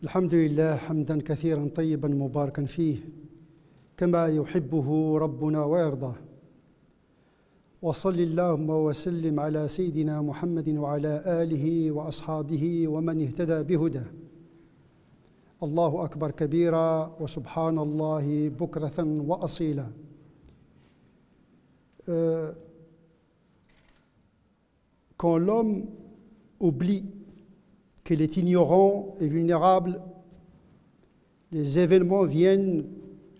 الحمد لله حمدا كثيرا طيبا مباركا فيه كما يحبه ربنا ويرضاه وصل اللهم وسلم على سيدنا محمد وعلى آله وأصحابه ومن اهتدى بهداه. الله أكبر كبيرا وسبحان الله بكرة وأصيلا. Quand l'homme oublie qu'il est ignorant et vulnérable, les événements viennent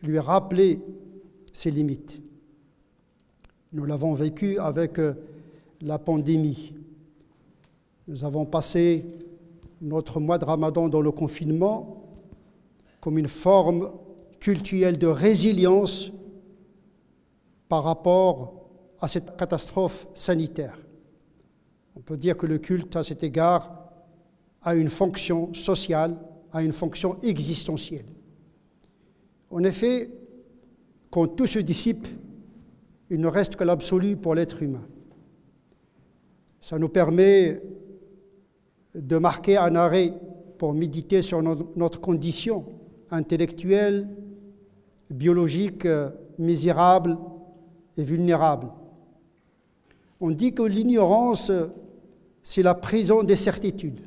lui rappeler ses limites. Nous l'avons vécu avec la pandémie. Nous avons passé notre mois de Ramadan dans le confinement comme une forme cultuelle de résilience par rapport à cette catastrophe sanitaire. On peut dire que le culte, à cet égard, a une fonction sociale, a une fonction existentielle. En effet, quand tout se dissipe, il ne reste que l'absolu pour l'être humain. Ça nous permet de marquer un arrêt pour méditer sur notre condition intellectuelle, biologique, misérable et vulnérable. On dit que l'ignorance, c'est la prison des certitudes.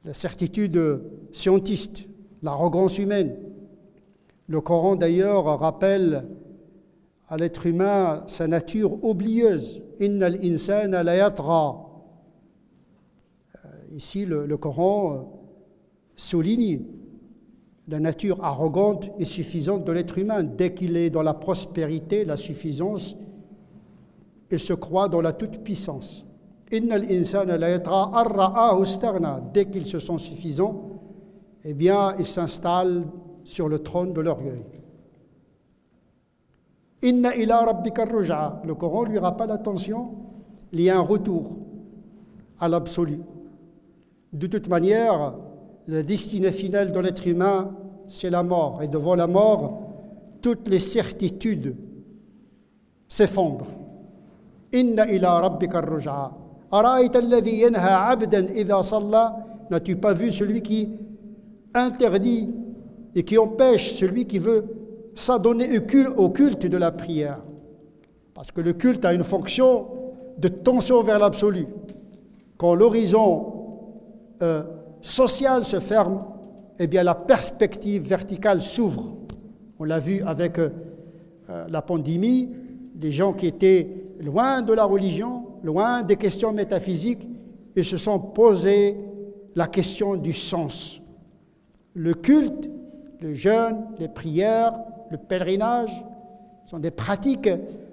La certitude scientiste, l'arrogance humaine. Le Coran d'ailleurs rappelle à l'être humain sa nature oublieuse. Innal insana la yatra. Ici, le Coran souligne la nature arrogante et suffisante de l'être humain. Dès qu'il est dans la prospérité, la suffisance, il se croit dans la toute-puissance. Innal insana la yatra ar-ra'ahu istaghna. Dès qu'ils se sont suffisants, eh bien, ils s'installent sur le trône de l'orgueil. Inna ila rabbika ar-ruj'a. Le Coran lui rappelle attention, il y a un retour à l'absolu. De toute manière, la destinée finale de l'être humain, c'est la mort. Et devant la mort, toutes les certitudes s'effondrent. Inna ila rabbika ar-ruj'a. Ara'ayta alladhi yanha 'abdan idha salla. N'as-tu pas vu celui qui interdit et qui empêche celui qui veut s'adonner au culte de la prière? Parce que le culte a une fonction de tension vers l'absolu. Quand l'horizon social se ferme, eh bien la perspective verticale s'ouvre. On l'a vu avec la pandémie, les gens qui étaient loin de la religion, loin des questions métaphysiques, ils se sont posés la question du sens. Le culte, le jeûne, les prières, le pèlerinage sont des pratiques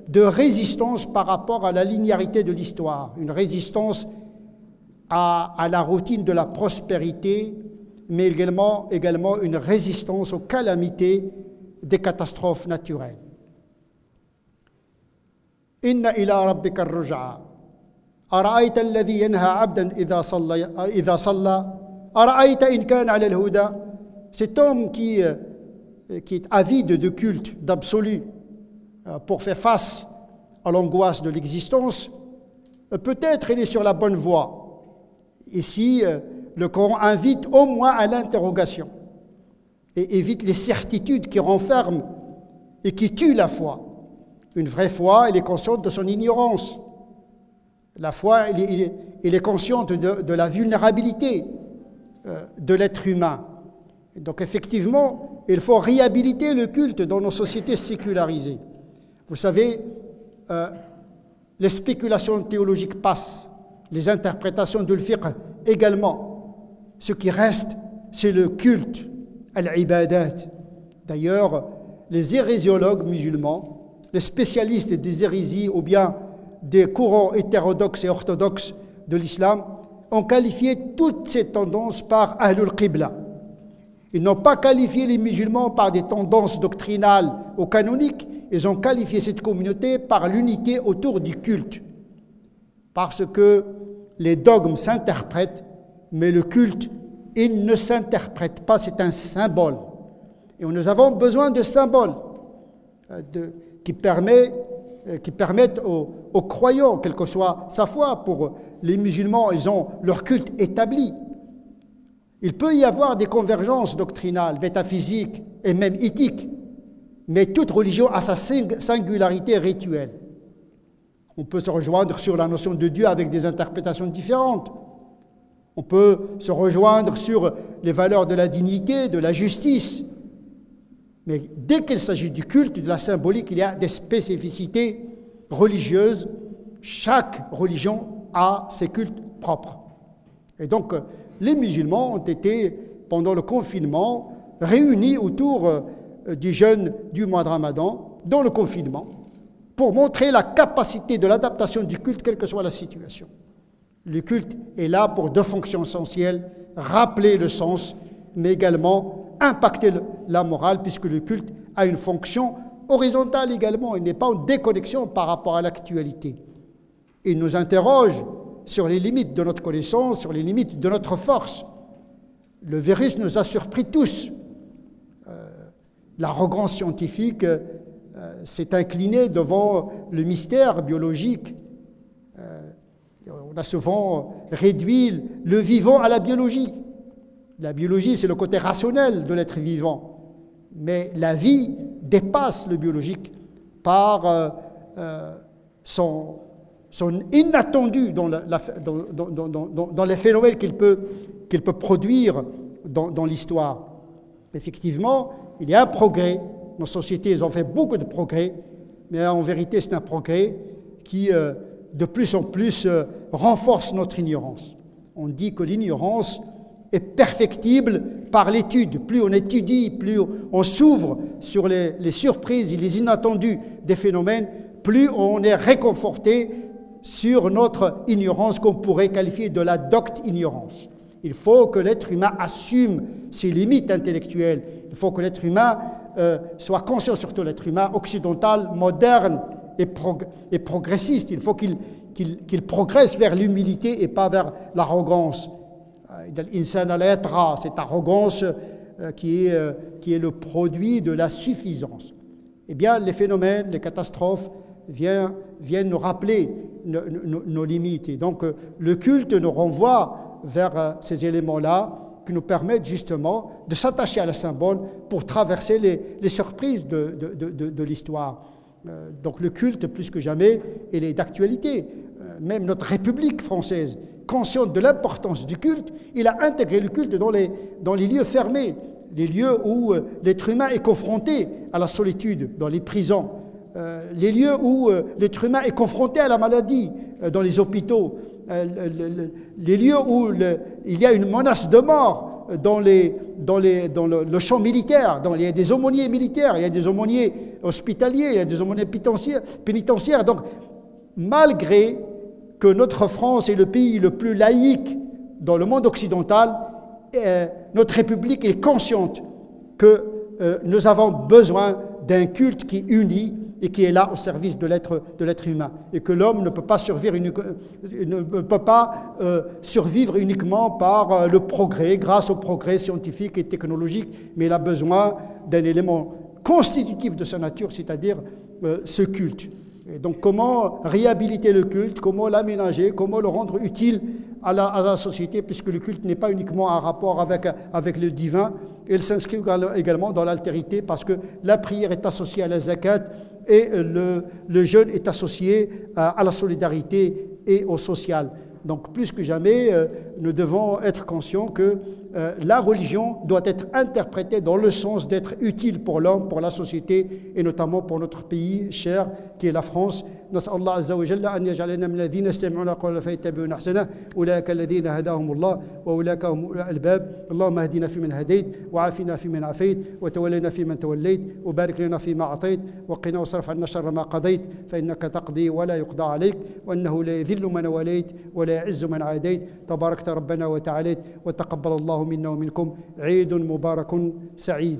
de résistance par rapport à la linéarité de l'histoire, une résistance à la routine de la prospérité, mais également une résistance aux calamités des catastrophes naturelles. Inna ila rabbika ar-ruj'a. Ara'ayta alladhi yanha 'abdan idha salla. Ara'ayta in kana 'ala al-huda. Cet homme qui est avide de culte, d'absolu, pour faire face à l'angoisse de l'existence, peut-être il est sur la bonne voie. Ici, le Coran invite au moins à l'interrogation et évite les certitudes qui renferment et qui tuent la foi. Une vraie foi, elle est consciente de son ignorance. La foi, elle est consciente de la vulnérabilité de l'être humain. Donc effectivement, il faut réhabiliter le culte dans nos sociétés sécularisées. Vous savez, les spéculations théologiques passent, les interprétations du fiqh également. Ce qui reste, c'est le culte, al-ibadat. D'ailleurs, les hérésiologues musulmans, les spécialistes des hérésies ou bien des courants hétérodoxes et orthodoxes de l'islam ont qualifié toutes ces tendances par Ahlul Qibla. Ils n'ont pas qualifié les musulmans par des tendances doctrinales ou canoniques, ils ont qualifié cette communauté par l'unité autour du culte. Parce que les dogmes s'interprètent, mais le culte, il ne s'interprète pas, c'est un symbole. Et nous avons besoin de symboles qui permettent aux croyants, quelle que soit sa foi. Pour les musulmans, ils ont leur culte établi. Il peut y avoir des convergences doctrinales, métaphysiques et même éthiques, mais toute religion a sa singularité rituelle. On peut se rejoindre sur la notion de Dieu avec des interprétations différentes. On peut se rejoindre sur les valeurs de la dignité, de la justice. Mais dès qu'il s'agit du culte, de la symbolique, il y a des spécificités religieuses. Chaque religion a ses cultes propres. Et donc, les musulmans ont été, pendant le confinement, réunis autour du jeûne du mois de Ramadan, dans le confinement, pour montrer la capacité de l'adaptation du culte, quelle que soit la situation. Le culte est là pour deux fonctions essentielles, rappeler le sens, mais également impacter la morale, puisque le culte a une fonction horizontale également, il n'est pas en déconnexion par rapport à l'actualité. Il nous interroge sur les limites de notre connaissance, sur les limites de notre force. Le virus nous a surpris tous. L'arrogance scientifique s'est inclinée devant le mystère biologique. On a souvent réduit le vivant à la biologie. La biologie, c'est le côté rationnel de l'être vivant. Mais la vie dépasse le biologique par son inattendu dans les phénomènes qu'il peut produire dans l'histoire. Effectivement, il y a un progrès. Nos sociétés ont fait beaucoup de progrès, mais en vérité, c'est un progrès qui, de plus en plus, renforce notre ignorance. On dit que l'ignorance est perfectible par l'étude. Plus on étudie, plus on s'ouvre sur les surprises et les inattendus des phénomènes, plus on est réconforté sur notre ignorance qu'on pourrait qualifier de la docte ignorance. Il faut que l'être humain assume ses limites intellectuelles. Il faut que l'être humain soit conscient, surtout l'être humain occidental, moderne et progressiste. Il faut qu'il progresse vers l'humilité et pas vers l'arrogance. Cette arrogance qui est le produit de la suffisance. Eh bien, les phénomènes, les catastrophes viennent nous rappeler nos limites. Et donc, le culte nous renvoie vers ces éléments-là qui nous permettent justement de s'attacher à la symbole pour traverser les surprises de l'histoire. Donc le culte, plus que jamais, il est d'actualité. Même notre République française, consciente de l'importance du culte, il a intégré le culte dans les lieux fermés, les lieux où l'être humain est confronté à la solitude, dans les prisons, les lieux où l'être humain est confronté à la maladie, dans les hôpitaux, les lieux où il y a une menace de mort dans le champ militaire. Il y a des aumôniers militaires, il y a des aumôniers hospitaliers, il y a des aumôniers pénitentiaires. Donc, malgré que notre France est le pays le plus laïque dans le monde occidental, notre République est consciente que nous avons besoin d'un culte qui unit et qui est là au service de l'être humain. Et que l'homme ne peut pas survivre uniquement par le progrès, grâce au progrès scientifique et technologique, mais il a besoin d'un élément constitutif de sa nature, c'est-à-dire ce culte. Et donc comment réhabiliter le culte, comment l'aménager, comment le rendre utile à la société, puisque le culte n'est pas uniquement un rapport avec le divin, il s'inscrit également dans l'altérité, parce que la prière est associée à la zakat et le jeûne est associé à la solidarité et au social. Donc plus que jamais, nous devons être conscients que la religion doit être interprétée dans le sens d'être utile pour l'homme, pour la société et notamment pour notre pays cher qui est la France. نسأل الله عز وجل أن يجعلنا من الذين يستمعون القول فيتبعون أحسنه أولئك الذين هداهم الله وأولئك هم أولو الألباب اللهم اهدنا فيمن هديت وعافنا فيمن عافيت وتولنا فيمن توليت وبارك لنا فيما أعطيت وقنا واصرف عنا شر ما قضيت فإنك تقضي ولا يقضى عليك وأنه لا يذل من وليت ولا يعز من عاديت تباركت ربنا وتعاليت وتقبل الله منا ومنكم عيد مبارك سعيد.